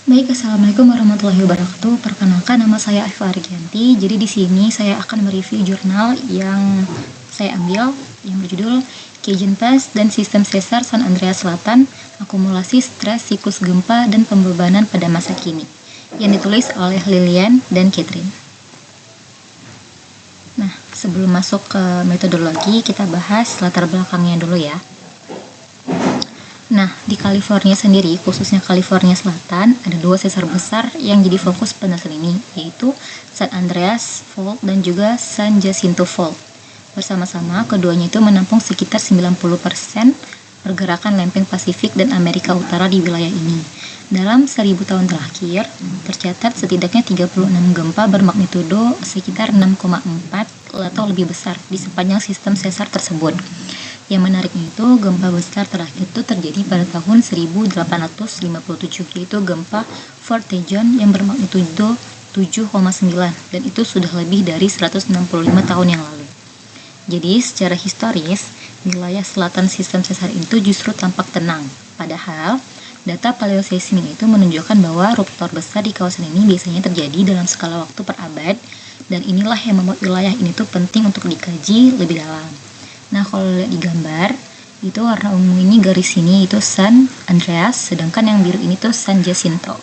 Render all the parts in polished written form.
Baik, assalamualaikum warahmatullahi wabarakatuh. Perkenalkan, nama saya Afifa Argianti. Jadi di sini saya akan mereview jurnal yang saya ambil yang berjudul Cajun Pass dan Sistem Sesar San Andreas Selatan, Akumulasi Stres Siklus Gempa dan Pembebanan pada Masa Kini, yang ditulis oleh Lilian dan Catherine. Nah, sebelum masuk ke metodologi, kita bahas latar belakangnya dulu ya. Nah, di California sendiri, khususnya California Selatan, ada dua sesar besar yang jadi fokus penelitian ini, yaitu San Andreas Fault dan juga San Jacinto Fault. Bersama-sama, keduanya itu menampung sekitar 90% pergerakan lempeng Pasifik dan Amerika Utara di wilayah ini. Dalam 1000 tahun terakhir, tercatat setidaknya 36 gempa bermagnitudo sekitar 6,4 atau lebih besar di sepanjang sistem sesar tersebut. Yang menariknya itu, gempa besar terakhir itu terjadi pada tahun 1857, yaitu gempa Fort Tejon yang bermagnitudo 7,9, dan itu sudah lebih dari 165 tahun yang lalu. Jadi, secara historis, wilayah selatan sistem sesar itu justru tampak tenang. Padahal, data paleoseismik itu menunjukkan bahwa ruptor besar di kawasan ini biasanya terjadi dalam skala waktu per abad, dan inilah yang membuat wilayah ini tuh penting untuk dikaji lebih dalam. Nah, kalau lihat di gambar, itu warna ungu ini, garis ini itu San Andreas, sedangkan yang biru ini tuh San Jacinto.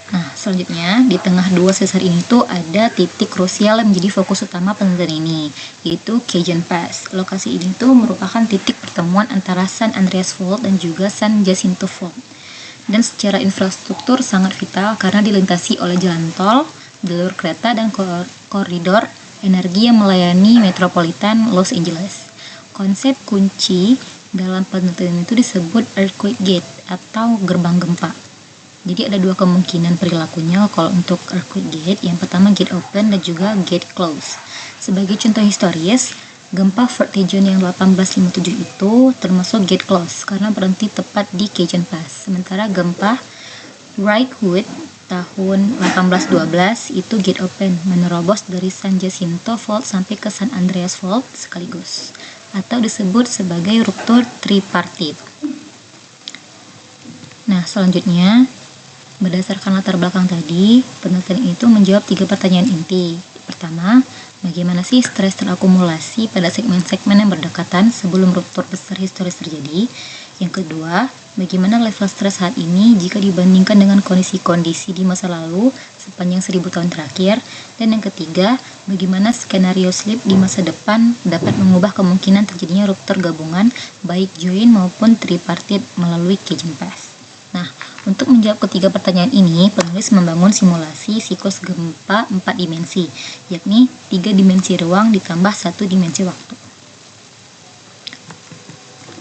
Nah, selanjutnya di tengah dua sesar ini tuh ada titik krusial yang menjadi fokus utama penelitian ini, yaitu Cajun Pass. Lokasi ini tuh merupakan titik pertemuan antara San Andreas Fault dan juga San Jacinto Fault. Dan secara infrastruktur sangat vital karena dilintasi oleh jalan tol, jalur kereta, dan koridor energi yang melayani metropolitan Los Angeles. Konsep kunci dalam penelitian itu disebut earthquake gate atau gerbang gempa. Jadi ada dua kemungkinan perilakunya kalau untuk earthquake gate. Yang pertama gate open dan juga gate close. Sebagai contoh historis, gempa Fort Tejon yang 1857 itu termasuk gate close karena berhenti tepat di Cajun Pass. Sementara gempa Wright-Hood tahun 1812 itu gate open, menerobos dari San Jacinto Fault sampai ke San Andreas Fault sekaligus, atau disebut sebagai ruptur tripartite. Nah, selanjutnya berdasarkan latar belakang tadi, penelitian itu menjawab 3 pertanyaan inti. Pertama, bagaimana sih stres terakumulasi pada segmen-segmen yang berdekatan sebelum ruptur besar historis terjadi? Yang kedua, bagaimana level stres saat ini jika dibandingkan dengan kondisi-kondisi di masa lalu sepanjang 1000 tahun terakhir? Dan yang ketiga, bagaimana skenario slip di masa depan dapat mengubah kemungkinan terjadinya ruptur gabungan baik joint maupun tripartite melalui Cajun Pass. Nah, untuk menjawab ketiga pertanyaan ini, penulis membangun simulasi siklus gempa 4 dimensi, yakni 3 dimensi ruang ditambah 1 dimensi waktu.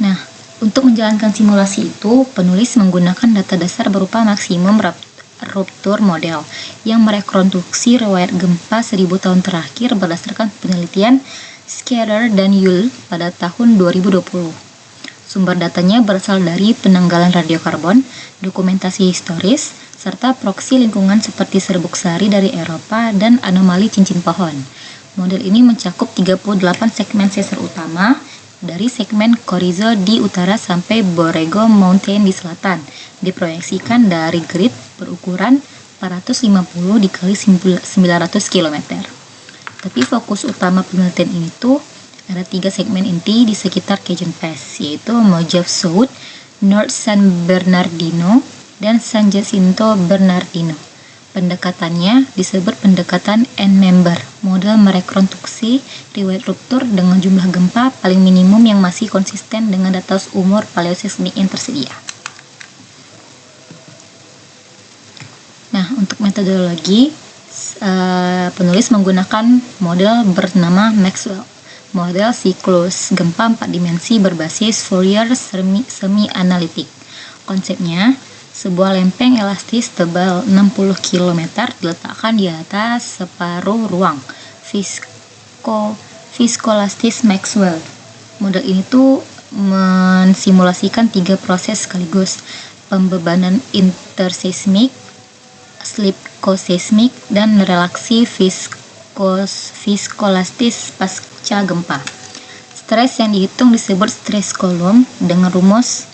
Nah, untuk menjalankan simulasi itu, penulis menggunakan data dasar berupa maksimum ruptur model yang merekonstruksi riwayat gempa 1000 tahun terakhir berdasarkan penelitian Scudder dan Yule pada tahun 2020. Sumber datanya berasal dari penanggalan radiokarbon, dokumentasi historis, serta proksi lingkungan seperti serbuk sari dari Eropa dan anomali cincin pohon. Model ini mencakup 38 segmen sesar utama, dari segmen Chorizo di utara sampai Borrego Mountain di selatan, diproyeksikan dari grid berukuran 450 dikali 900 km. Tapi fokus utama penelitian ini tuh ada 3 segmen inti di sekitar Cajun Pass, yaitu Mojave South, North San Bernardino, dan San Jacinto Bernardino. Pendekatannya disebut pendekatan N-member, model merekonstruksi riwayat ruptur dengan jumlah gempa paling minimum yang masih konsisten dengan data umur paleoseismik yang tersedia. Nah, untuk metodologi, penulis menggunakan model bernama Maxwell, model siklus gempa 4 dimensi berbasis Fourier semi-analitik. Konsepnya, sebuah lempeng elastis tebal 60 km diletakkan di atas separuh ruang viskolastis Maxwell. Model ini tuh mensimulasikan 3 proses sekaligus: pembebanan interseismik, slip koseismik, dan relaksi viskolastis pasca gempa. Stres yang dihitung disebut stres kolom dengan rumus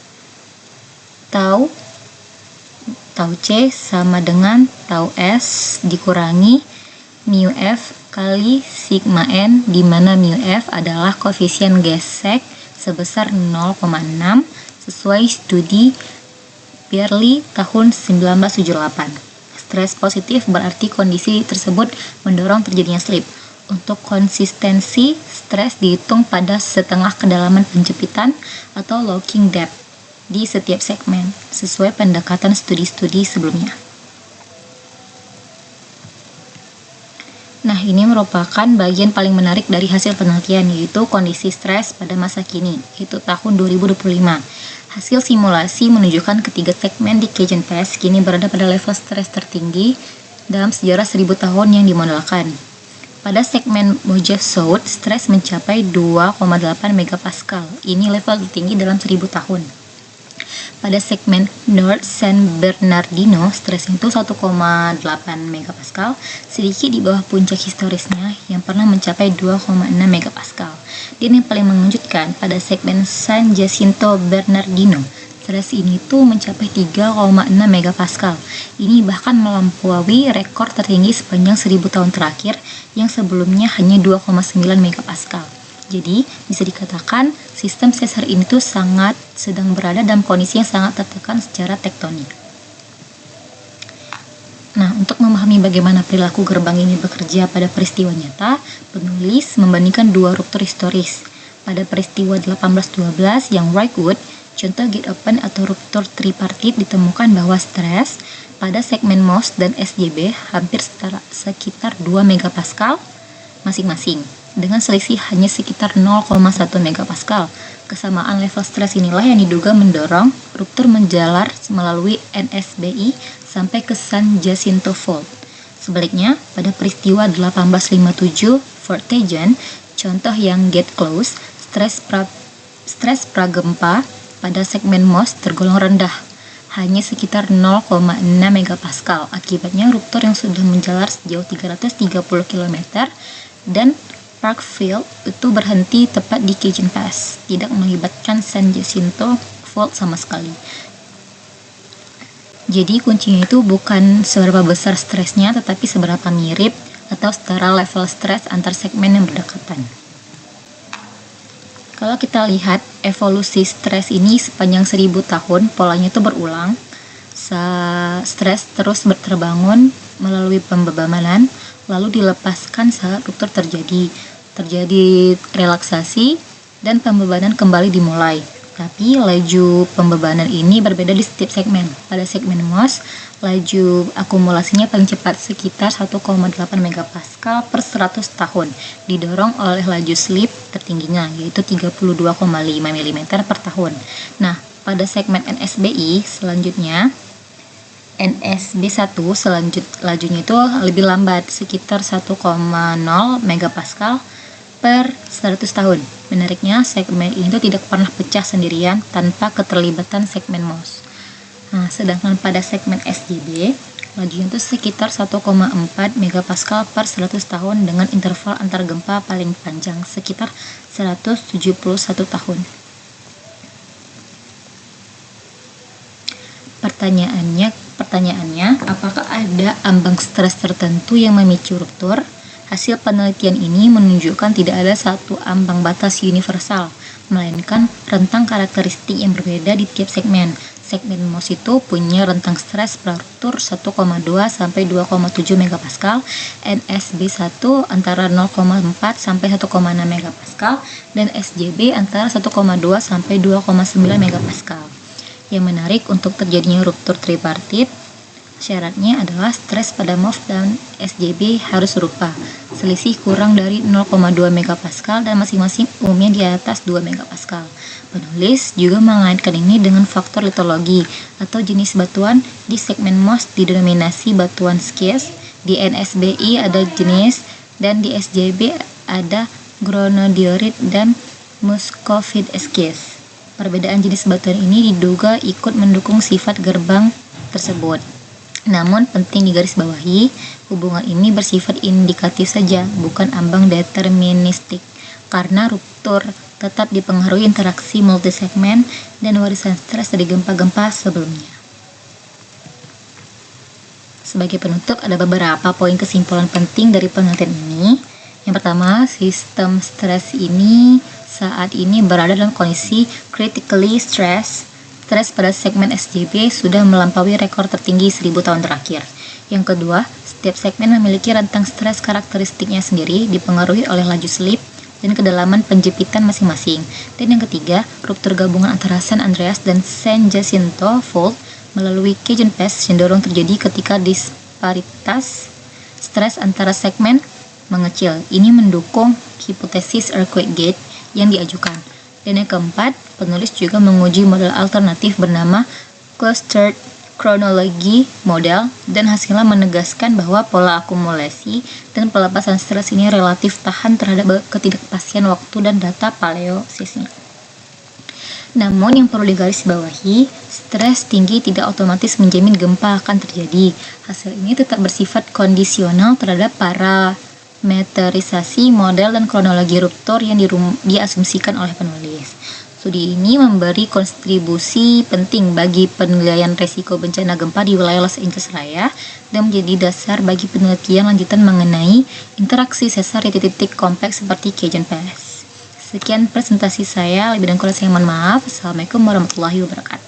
tau tau C sama dengan tau S dikurangi mu F kali sigma N, di mana mu F adalah koefisien gesek sebesar 0,6 sesuai studi Pearly tahun 1978. Stres positif berarti kondisi tersebut mendorong terjadinya slip. Untuk konsistensi, stres dihitung pada setengah kedalaman penjepitan atau locking depth di setiap segmen, sesuai pendekatan studi-studi sebelumnya. Nah, ini merupakan bagian paling menarik dari hasil penelitian, yaitu kondisi stres pada masa kini, yaitu tahun 2025. Hasil simulasi menunjukkan ketiga segmen di Cajun Pass kini berada pada level stres tertinggi dalam sejarah 1000 tahun yang dimodelkan. Pada segmen Mojev South, stres mencapai 2,8 megapascal. Ini level tertinggi dalam 1000 tahun. Pada segmen North San Bernardino, stres itu 1,8 megapascal, sedikit di bawah puncak historisnya yang pernah mencapai 2,6 megapascal. Dan yang paling mengejutkan, pada segmen San Jacinto Bernardino, stres ini tuh mencapai 3,6 megapascal. Ini bahkan melampaui rekor tertinggi sepanjang 1000 tahun terakhir yang sebelumnya hanya 2,9 megapascal. Jadi, bisa dikatakan sistem sesar ini tuh sedang berada dalam kondisi yang sangat tertekan secara tektonik. Nah, untuk memahami bagaimana perilaku gerbang ini bekerja pada peristiwa nyata, penulis membandingkan dua ruptur historis. Pada peristiwa 1812 yang Rockwood, contoh gate open atau ruptur tripartit, ditemukan bahwa stres pada segmen MOS dan SJB hampir sekitar 2 megapascal masing-masing, dengan selisih hanya sekitar 0,1 megapascal. Kesamaan level stres inilah yang diduga mendorong ruptur menjalar melalui NSBI sampai ke San Jacinto Fault. Sebaliknya, pada peristiwa 1857 Fort Tejon, contoh yang gate close, stres pragempa pada segmen MOS tergolong rendah, hanya sekitar 0,6 megapascal. Akibatnya ruptur yang sudah menjalar sejauh 330 km dan Parkfield itu berhenti tepat di Cajun Pass, tidak melibatkan San Jacinto Fault sama sekali. Jadi kuncinya itu bukan seberapa besar stresnya, tetapi seberapa mirip atau setara level stres antar segmen yang berdekatan. Kalau kita lihat evolusi stres ini sepanjang 1000 tahun, polanya itu berulang. Stres terus terbangun melalui pembebanan, lalu dilepaskan saat ruptur terjadi relaksasi dan pembebanan kembali dimulai. Tapi laju pembebanan ini berbeda di setiap segmen. Pada segmen MOS, laju akumulasinya paling cepat sekitar 1,8 megapascal per 100 tahun, didorong oleh laju slip tertingginya yaitu 32,5 mm per tahun. Nah, pada segmen NSBI selanjutnya NSB1 lajunya itu lebih lambat, sekitar 1,0 megapascal per 100 tahun. Menariknya, segmen ini tuh tidak pernah pecah sendirian tanpa keterlibatan segmen MOS. Nah, sedangkan pada segmen SJB, lajunya itu sekitar 1,4 megapascal per 100 tahun dengan interval antar gempa paling panjang sekitar 171 tahun. Pertanyaannya, apakah ada ambang stres tertentu yang memicu ruptur? Hasil penelitian ini menunjukkan tidak ada satu ambang batas universal, melainkan rentang karakteristik yang berbeda di tiap segmen. Segmen MOS itu punya rentang stres praruptur 1,2 sampai 2,7 megapascal, NSB1 antara 0,4 sampai 1,6 megapascal, dan SJB antara 1,2 sampai 2,9 megapascal. Yang menarik, untuk terjadinya ruptur tripartit, syaratnya adalah stres pada MOS dan SJB harus serupa, selisih kurang dari 0,2 megapascal dan masing-masing umumnya di atas 2 megapascal. Penulis juga mengaitkan ini dengan faktor litologi atau jenis batuan. Di segmen MOS didominasi batuan skeist, di NSBI ada jenis, dan di SJB ada granodiorit dan muscovite skeist. Perbedaan jenis batuan ini diduga ikut mendukung sifat gerbang tersebut. Namun penting digarisbawahi, hubungan ini bersifat indikatif saja, bukan ambang deterministik, karena ruptur tetap dipengaruhi interaksi multisegmen dan warisan stres dari gempa-gempa sebelumnya. Sebagai penutup, ada beberapa poin kesimpulan penting dari penelitian ini. Yang pertama, sistem stres ini saat ini berada dalam kondisi critically stressed. Stres pada segmen SJB sudah melampaui rekor tertinggi 1000 tahun terakhir. Yang kedua, setiap segmen memiliki rentang stres karakteristiknya sendiri, dipengaruhi oleh laju slip dan kedalaman penjepitan masing-masing. Dan yang ketiga, ruptur gabungan antara San Andreas dan San Jacinto Fault melalui Cajun Pass cenderung terjadi ketika disparitas stres antara segmen mengecil. Ini mendukung hipotesis earthquake gate yang diajukan. Dan yang keempat, penulis juga menguji model alternatif bernama Clustered Chronology Model dan hasilnya menegaskan bahwa pola akumulasi dan pelepasan stres ini relatif tahan terhadap ketidakpastian waktu dan data paleoseismik. Namun yang perlu digarisbawahi, stres tinggi tidak otomatis menjamin gempa akan terjadi. Hasil ini tetap bersifat kondisional terhadap parameterisasi model dan kronologi ruptur yang diasumsikan oleh penulis. Studi ini memberi kontribusi penting bagi penilaian risiko bencana gempa di wilayah Los Angeles Raya dan menjadi dasar bagi penelitian lanjutan mengenai interaksi sesar di titik kompleks seperti Cajun Pass. Sekian presentasi saya, lebih dan kurang saya mohon maaf. Assalamualaikum warahmatullahi wabarakatuh.